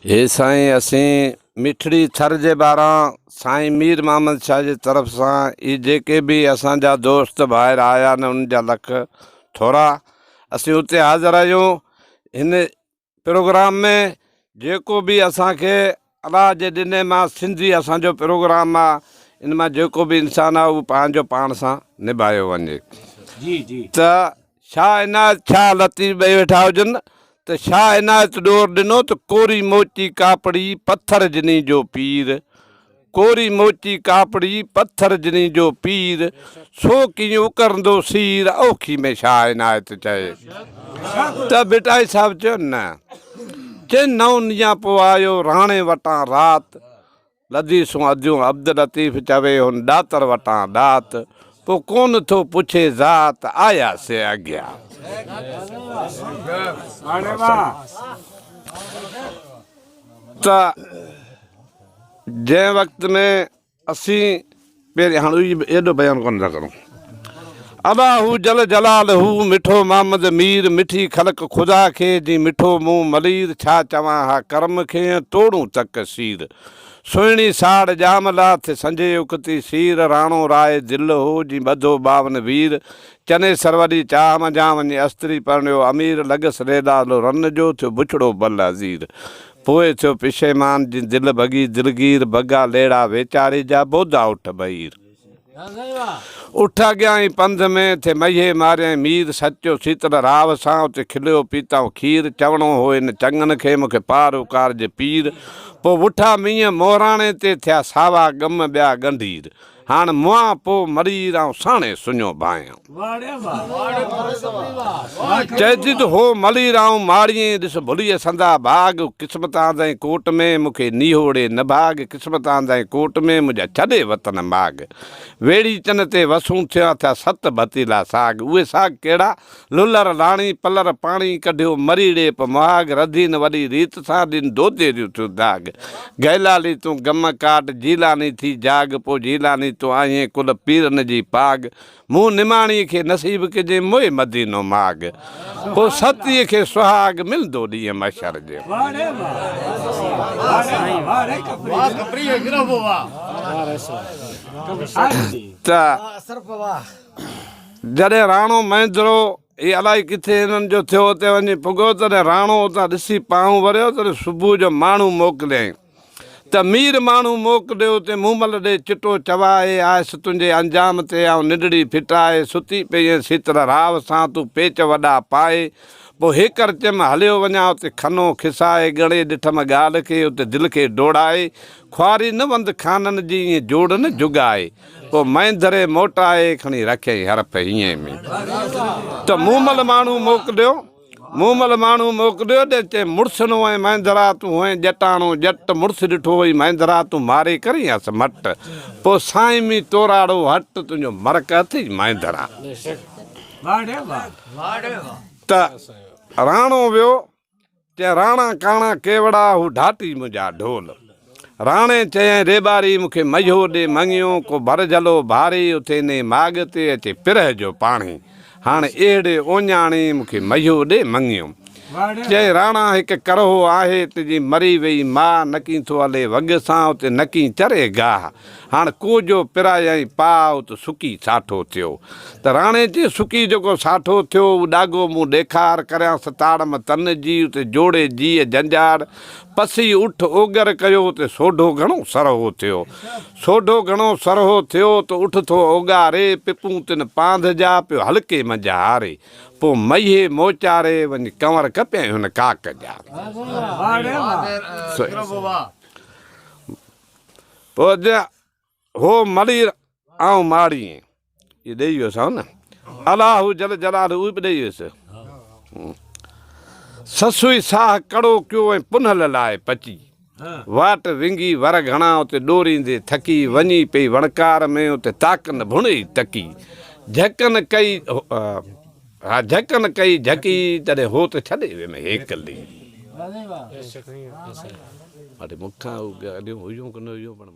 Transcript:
हे साईं असीं मिठड़ी थर जे ॿाहिरां साईं मीर मोहम्मद शाह जी तरफ़ सां ये जेके भी असांजा दोस्त ॿाहिरि आया न उन जा लख थोरा असीं उते हाज़िर आहियूं हिन प्रोग्राम में जेको भी असांखे अलाह जे ॾिने मां सिंधी असांजो प्रोग्राम आहे इन मां जेको भी इंसान आहे उहो पंहिंजो पाण सां निभायो वञे जी जी त छा इनायत छा लतीफ़ ॿई वेठा हुजनि त छा इनायत ॾोर ॾिनो त कोरी मोची कापड़ी पत्थर जिनी जो पीर कोरी मोची कापड़ी पत्थर जिनी जो पीर सो कीअं उकरंदो सीर औखी में छा इनायत चए त बेटाई साहब चयो न चे 9 ॾींहं पोइ आयो राणे वटां राति लदीसूं अधियूं अब्द लतीफ़ चवे हुन ॾातर वटां ॾात पोइ कोन थो पुछे ज़ात आयासीं अॻियां त जंहिं वक़्त में असीं पहिरीं हाणे एॾो बयानु कोन था करूं अलाहू जल जलाल हू मिठो मोहम्मद मीर मिठी ख़लक ख़ुदा खे जी मिठो मुंहुं मलीर छा चवां हा कर्म खे तोड़ूं तक सीर सुहिणी साड़ जामला थे संजय उकती सीर राणो राय दिल हो जी ॿधो 52 वीर चने सरवरी चाम जा वञे अस्त्री परणियो अमीर लगस रेदालो रन जो थियो बुछड़ो बल अज़ीर पोइ थियो पिशेमान जी दिल भगी दिलगीर बगा लेड़ा वेचारे जा बोधा उठ बहीर उठ अॻियां ई पंध में थे महीए मारियईं मीर सचो शीतल राव सां उते खिलियो पीताऊं खीर चवणो हो इन चङनि खे मूंखे पार उकार जे पीर पोइ उठा मींहं मोराणे ते थिया सावा गम ॿिया गंढीर हाणे मुआ पोइ मरीर ऐं साणे सुञो भायां चइजी त हो मलीर ऐं माड़ीअ ॾिस भुलीअ संदा बाग क़िस्मत आंदाई कोट में मूंखे नीहोड़े न भाग क़िस्मत आंदाई कोट में मुंहिंजा छॾे वतन माग वेड़ी चन ते वसूं थिया थिया 7 भतीला साग उहे साग कहिड़ा लुलर लाणी पलर पाणी कढियो मरीड़े पमाग रधीन वॾी रीत सां ॾिन दोधे थियो दाग गैलाली तूं गम काट जीलानी थी जाग पोइ जीलानी तूं आहीं कुल पीरन जी पाग मूं निमाणीअ खे नसीब कजे मोए मदीनो माग पोइ सतीअ खे सुहाग मिलंदो ॾींहुं मशर जो त जॾहिं राणो महेंद्रो ये अलाही किथे हिननि जो थियो उते वञी पुॻो तॾहिं राणो उतां ॾिसी पाऊं वरियो तॾहिं सुबुह जो माण्हू मोकिलियईं त मीर माण्हू मोकिलियो ते मूमल ॾे चिटो चवाए आयसि तुंहिंजे अंजाम ते ऐं निडड़ी फिटाए सुती पई शीतल राव सां तूं पेच वॾा पाए पोइ हेकर चयमि हलियो वञा उते खनो खिसाए ॻणे ॾिठमि ॻाल्हि खे उते दिलि खे डोड़ाए ख्वारी न वंद खाननि जी ईअं जोड़ न जुगाए पोइ महेंद्रे मोटाए खणी रखियईं हरफ हीअं में त मूमल माण्हू मोकिलियो ॾे चए मुड़ुसनो ऐं महेंद्रा तूं हुएं ॼटाणो ॼट मुड़ुसु ॾिठो हुई महेंद्रा तूं मारे करी हसि मट पोइ साईं मी तोराड़ो हट तुंहिंजो मरक अथई महेंद्रा त राणो वियो चए राणा काणा केवड़ा हू ढाटी मुंहिंजा ढोल राणे चयईं रेबारी मूंखे मयो ॾे मङियो को भर जलो भारी उथे ने माग ते अचे पिरह जो पाणी हाणे अहिड़े ओञाणे मूंखे मयो ॾे मङियो चए राणा हिकु करहो आहे तुंहिंजी मरी वई मां नकी थो हले वॻ सां उते नकी चरे गाह हाणे कोजो पिरायई पाउ त सुकी साठो थियो त राणे चई सुकी जेको साठो थियो उहो ॾागो मूं ॾेखार करियां सताड़म तन जी उते जोड़े जीअ जंजाड़ पसी उठ ओगर कयो उते सोढो घणो सरहो थियो त उठ थो ओगारे पिपूं तिन पांध जा पियो हल्के मंझा हारे पोइ महीए मोचारे वञी कंवर कपियईं हुन काक जा पोइ हो मलीर ऐं माड़ी इहे ॾेई वियोसि न अलाहू जल जलाल उहे बि ॾेई वियुसि ससुई साह कड़ो कयो ऐं पुनल लाइ पची वाट विंगी वर घणा उते ॾोरींदे थकी वञी पई वणकार में उते ताकन भुणी तकी झकन कई झकी तॾहिं हो त छॾे वेम हेकली मुखां हुयो कोन हुयो पर